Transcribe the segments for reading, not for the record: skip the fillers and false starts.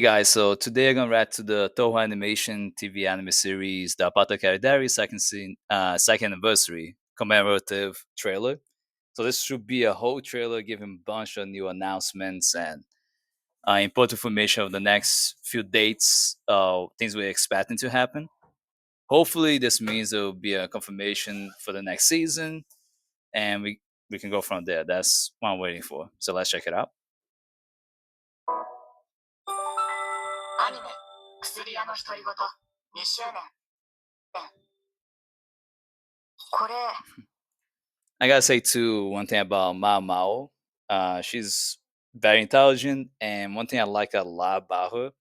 Hey guys, so today I'm gonna react to the Toho Animation TV anime series, the Apothecary Diaries second anniversary commemorative trailer. So this should be a whole trailer giving a bunch of new announcements and important information of the next few dates, things we're expecting to happen. Hopefully, this means there will be a confirmation for the next season, and we can go from there. That's what I'm waiting for. So let's check it out. アニメ「薬屋の独り言」2周年これ I gotta say too, one thing about Mao Mao, she's very intelligent, and one thing I like a lot about her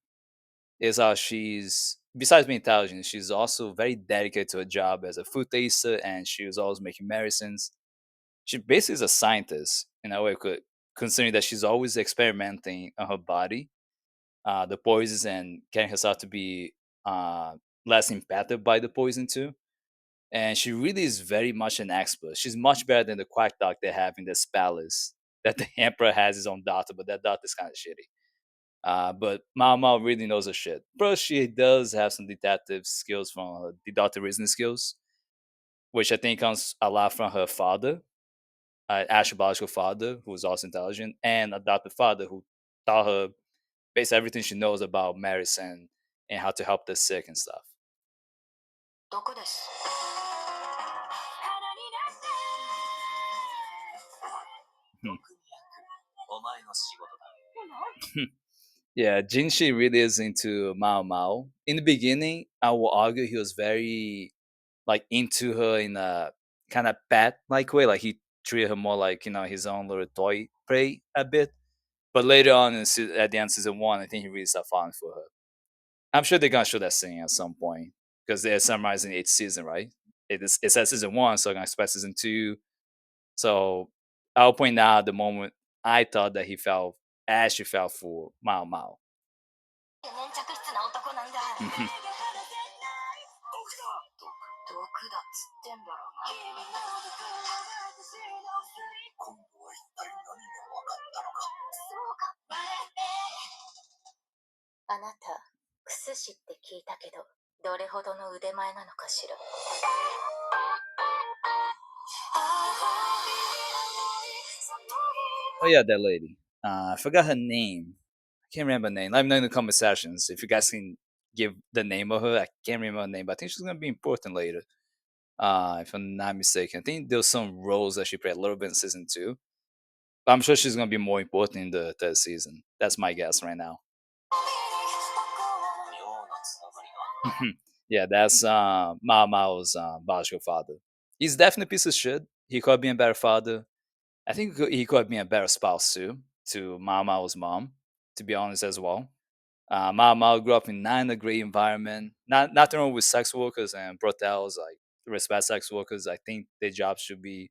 is how she's besides being intelligent, she's also very dedicated to her job as a food taster, and she was always making medicines. She basically is a scientist in a way, considering that she's always experimenting on her body, the poisons, and getting herself to be uh, less impacted by the poison too. And she really is very much an expert. She's much better than the quack doc they have in this palace that the emperor has his own doctor, but that doctor is kind of shitty. But Mao Mao really knows her shit. Plus, she does have some detective skills from her deductive reasoning skills, which I think comes a lot from her father, astrological father, who was also intelligent, and adopted father who taught her basically everything she knows about medicine and how to help the sick and stuff. 毒ですHmm. お前の仕事だ Yeah, Jinshi really is into Mao Mao. In the beginning, I will argue he was very like into her in a kind of pet like way. Like he treated her more like his own little toy prey a bit. But later on, at the end of season one, I think he really started falling for her. I'm sure they're gonna show that scene at some point because they're summarizing each season, right? It says season one, so I'm gonna expect season two. So I'll point out the moment I thought that he fell, actually fell for Mao Mao. 粘着質な男なんだ Mhm. 毒だっつってんだろ今度は一体何が分かったのかそうかあなたクス師って聞いたけどどれほどの腕前なのかしら Oh yeah, that lady. I forgot her name. I can't remember her name. Let me know in the comment sections if you guys can give the name of her. I can't remember her name, but I think she's gonna be important later. If I'm not mistaken, I think there's some roles that she played a little bit in season two. But I'm sure she's gonna be more important in the third season. That's my guess right now. Yeah, that's Mao Mao's biological father. He's definitely a piece of shit. He could have been a better father. I think he could have been a better spouse too to Mao Mao's mom, to be honest as well. Mao Mao grew up in not in a great environment. Nothing wrong with sex workers and brothels. Like respect sex workers. I think their jobs should be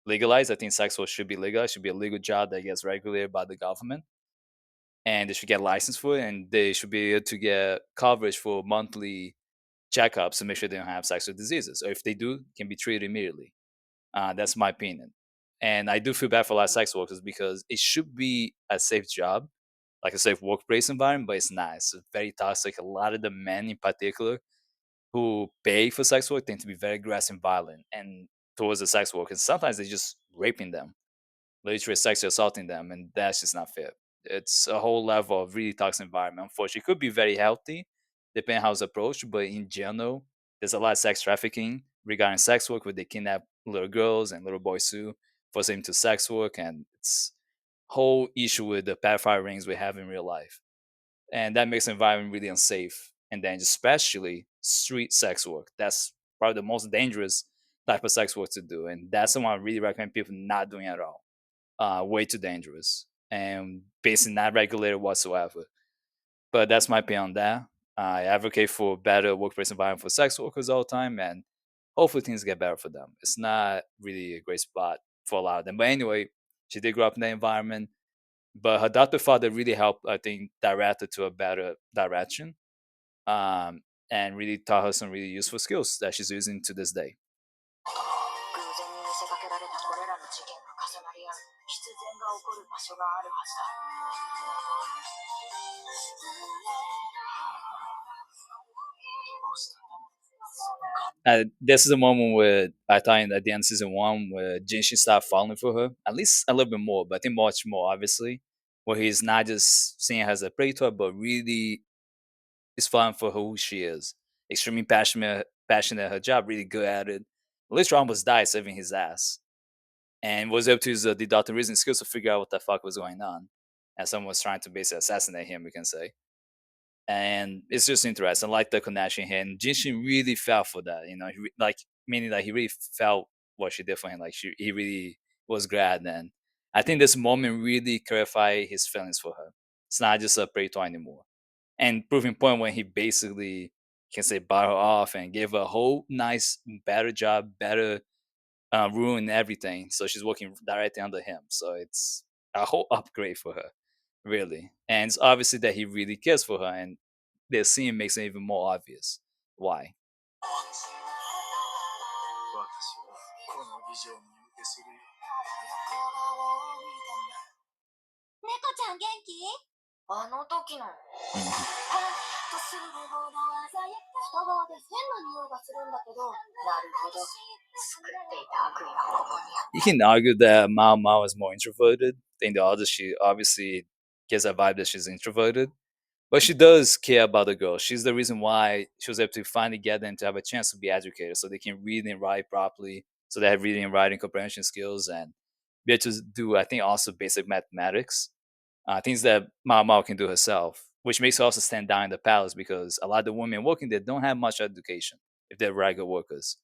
legalized. I think sex work should be legal. It should be a legal job that gets regulated by the government, and they should get licensed for it, and they should be able to get coverage for monthly checkups to make sure they don't have sexual diseases. Or if they do, can be treated immediately. That's my opinion. And I do feel bad for a lot of sex workers because it should be a safe job, like a safe workplace environment, but it's not. It's very toxic. A lot of the men in particular who pay for sex work tend to be very aggressive and violent and towards the sex workers. Sometimes they're just raping them, literally sexually assaulting them, and that's just not fair. It's a whole level of really toxic environment. Unfortunately, it could be very healthy, depending how it's approached, but in general, there's a lot of sex trafficking regarding sex work, where they kidnap little girls and little boys too, force them to sex work, and it's whole issue with the pedophile rings we have in real life, and that makes the environment really unsafe. And then especially street sex work. That's probably the most dangerous type of sex work to do, and that's the one I really recommend people not doing at all. Way too dangerous and basically not regulated whatsoever. But that's my opinion on that. I advocate for better workplace environment for sex workers all the time, and hopefully things get better for them. It's not really a great spot for a lot of them. But anyway, she did grow up in that environment, but her adoptive father really helped, I think, direct her to a better direction, um, and really taught her some really useful skills that she's using to this day. 偶然に見せかけられたこれらの事件が重なり合う必然が起こる場所があるはずだ This is a moment where I thought at the end of season one where Jinshin started falling for her, at least a little bit more, but I think much more obviously, where he's not just seeing her as a prey to her, but really is falling for who she is. Extremely passionate at her job, really good at it. Literally almost died saving his ass, and was able to use the deductive reasoning skills to figure out what the fuck was going on. And someone was trying to basically assassinate him, we can say. And it's just interesting. I like the connection here. And Jinshin really fell for that. Like meaning that he really felt what she did for him. Like he really was glad. And I think this moment really clarified his feelings for her. It's not just a prey toy anymore. And proving point when he basically can say bought her off and gave her a whole nice, better job, better ruin everything. So she's working directly under him. So it's a whole upgrade for her, really. And it's obviously that he really cares for her, and the scene makes it even more obvious why. 猫ちゃん元気？あの時の。パッ Mhm. とするほど鮮やか。北側で変な匂いがするんだけど。なるほど。作っていた悪意がここにあっ You can argue that Mao Mao is more introverted than the other. She obviously gets a vibe that she's introverted, but she does care about the girl. She's the reason why she was able to finally get them to have a chance to be educated so they can read and write properly, so they have reading and writing comprehension skills and be able to do, I think, also basic mathematics, things that Mao Mao can do herself, which makes her also stand down in the palace because a lot of the women working there don't have much education if they're regular workers.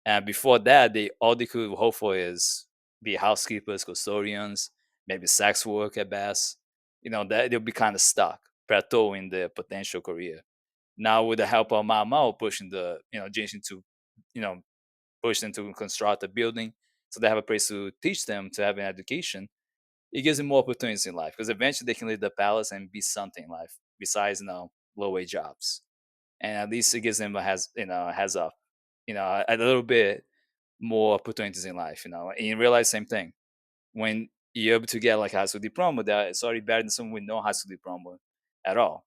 And before that, they all they could hope for is be housekeepers, custodians, maybe sex work at best. That they'll be kind of stuck, plateauing their potential career. Now, with the help of Mao Mao pushing the Jinshin to, you know, push them to construct a building, so they have a place to teach them to have an education. It gives them more opportunities in life because eventually they can leave the palace and be something in life besides low wage jobs. And at least it gives them a heads up, a little bit more opportunities in life, and you realize same thing when you're able to get like a high school diploma that it's already better than someone with no high school diploma at all.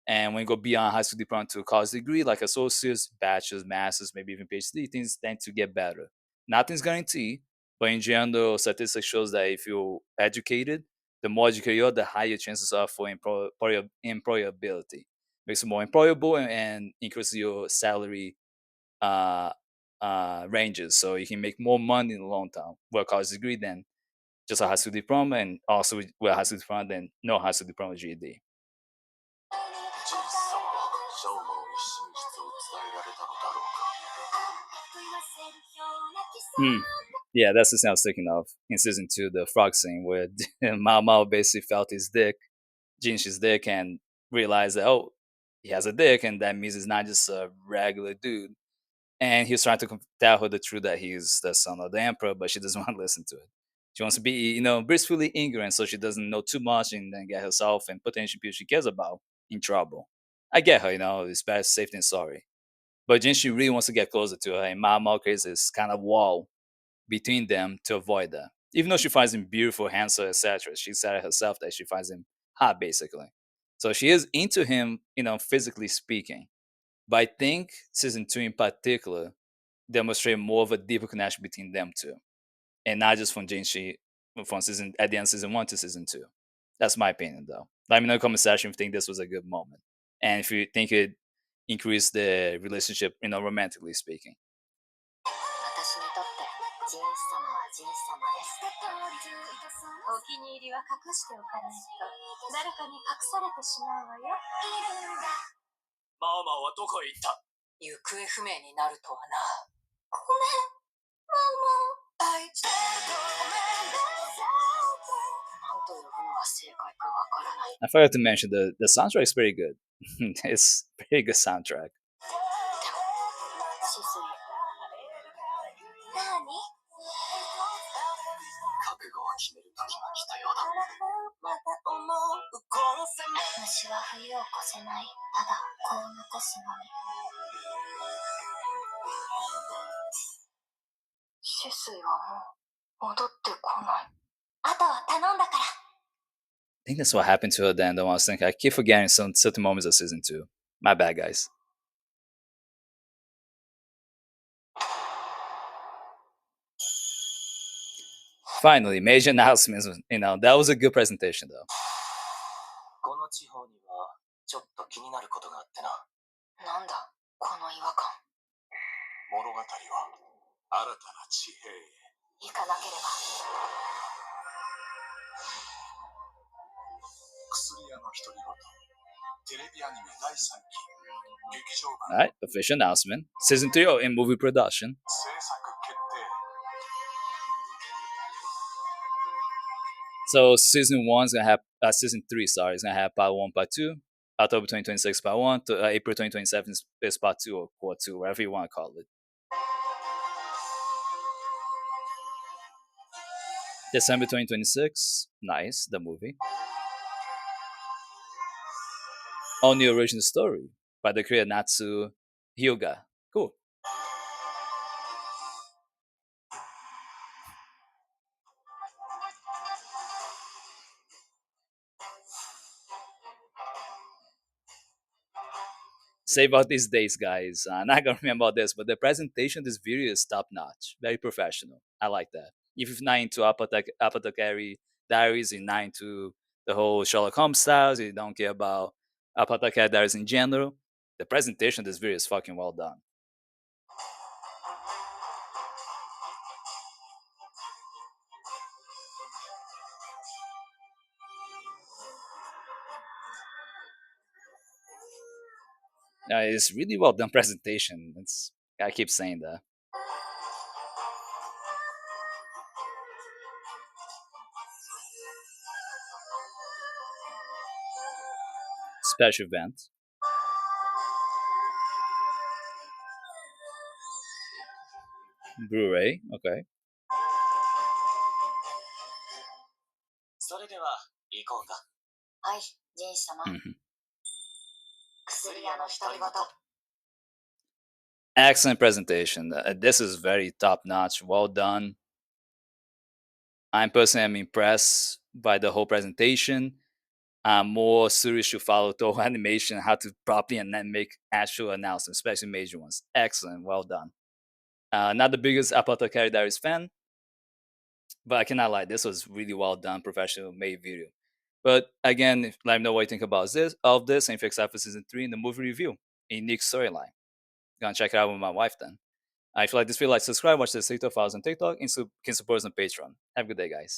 And when you go beyond high school diploma to a college degree, like associates, bachelor's, master's, maybe even PhD, things tend to get better. Nothing's guaranteed, but in general, statistics shows that if you're educated, the more educated you are, the higher chances are for employability. Makes you more employable and increases your salary uh, ranges, so you can make more money in the long term with a college degree than just a high school diploma, and also with a high school diploma than no high school diploma GED. ジン様はシャオマオに真実を伝えられたのだろうか。Mm. Yeah, that's the thing I was thinking of in season two, the frog scene where Mao Mao basically felt his dick, Jinshi's dick, and realized that he has a dick, and that means he's not just a regular dude. And he was trying to tell her the truth that he's the son of the emperor, but she doesn't want to listen to it. She wants to be, blissfully ignorant, so she doesn't know too much and then get herself and potentially people she cares about in trouble. I get her, it's better safe than sorry. But Jinshi really wants to get closer to her, and Mao Mao creates this kind of wall between them to avoid that. Even though she finds him beautiful, handsome, etc., she said herself that she finds him hot, basically. So she is into him, physically speaking. But I think season two in particular demonstrate more of a deeper connection between them two, and not just from Jinshi from season at the end of season one to season two. That's my opinion, though. Let me know in the comment section if you think this was a good moment, and if you think it increased the relationship, romantically speaking. 私にとってジン様はジン様です。お気に入りは隠しておかないと誰かに隠されてしまうわよ。マーマーはどこへ行った？行方不明になるとはな。ごめん、マーマー。愛してるとごめんなさい。何と呼ぶのが正解かわからない。I forgot to mention the soundtrack is pretty good. It's pretty good soundtrack. シスイ。何？覚悟を決める時が来たようだ。また思う虫は冬を越せない。ただ子を残すのみ。シスイはもう戻ってこない。あとは頼んだから。I think that's what happened to her then, though. I was thinking, I keep forgetting some certain moments of season two. My bad, guys. Finally, major announcements. That was a good presentation though. この地方にはちょっと気になることがあってな。なんだこの違和感。物語は新たな地平へ行かなければ。薬屋の独り言テレビアニメ第3期劇場 All 版 right, official announcement. Season 3 in movie production. 制作決定。So season one's gonna have season three. Sorry, is gonna have part one, part two. October 2026, part one. To April 2027 is part two or part two, whatever you want to call it. December 2026. Nice, the movie. All new original story by the creator Natsu Hyuga. Cool. Save out these days, guys. I'm not gonna remember this, but the presentation of this video is top notch. Very professional. I like that. If you're not into Apothecary Diaries, you're not into the whole Sherlock Holmes styles, you don't care about Apothecary Diaries in general, the presentation of this video is fucking well done. It's really well done presentation. I keep saying that. Special event. Blu-ray. Okay. それでは行こうか。はい、ジン様。Mhm. 薬屋の独り言。Excellent presentation. This is very top notch. Well done. I'm personally am impressed by the whole presentation. I'm more serious to follow Toho Animation how to properly and then make actual announcements, especially major ones. Excellent, well done. Not the biggest Apothecary Diaries fan, but I cannot lie, this was really well done, professional made video. But again, let me know what you think about this, and if you're excited for season 3 in the movie review, a unique storyline. Gonna check it out with my wife then. If you like this video, like, subscribe, watch this TikTok, follow us on TikTok, and can support us on Patreon. Have a good day, guys.